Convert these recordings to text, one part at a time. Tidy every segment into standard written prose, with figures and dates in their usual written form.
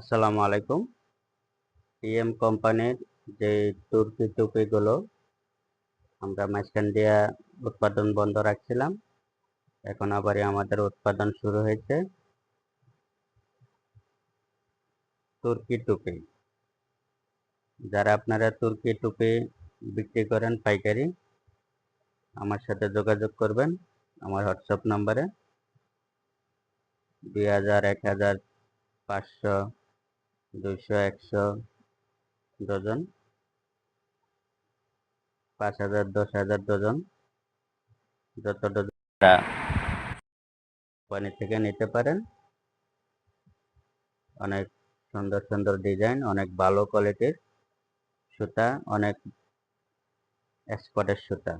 আসসালামু আলাইকুম। টিএম কোম্পানির যে তুর্কি টুপিগুলো আমরা মাঝখান দিয়া উৎপাদন বন্ধ রাখছিলাম। এখন আবারই আমাদের উৎপাদন শুরু হয়েছে। তুর্কি টুপি। যারা আপনারা তুর্কি টুপি বিক্রি করেন পাইকারি, আমার সাথে যোগাযোগ করবেন আমার হোয়াটসঅ্যাপ নাম্বারে। 2000, 1000, 500, 200, 100 ডজন, 5000, 10,000 ডজন, যত ডজন কোম্পানি থেকে নিতে পারেন। অনেক সুন্দর সুন্দর ডিজাইন, অনেক ভালো কোয়ালিটির সুতা, অনেক এক্সপোর্টের সুতা।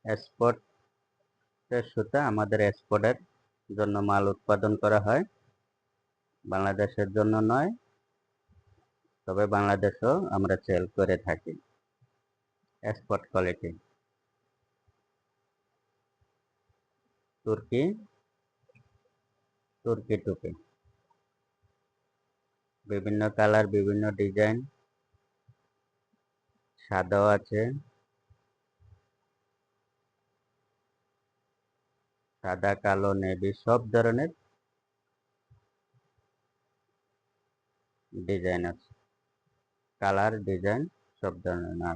এক্সপোর্টের সুতা আমাদের এক্সপোর্টের জন্য মাল উৎপাদন করা হয়, বাংলাদেশের জন্য নয়, তবে বাংলাদেশেও আমরা সেল করে থাকি। এক্সপোর্ট কোয়ালিটি তুর্কি তুর্কি টুপি, বিভিন্ন কালার, বিভিন্ন ডিজাইন, সাদাও আছে, সাদা, কালো, নেভি, সব ধরনের ডিজাইন আছে। কালার, ডিজাইন সব ধরনের আছে।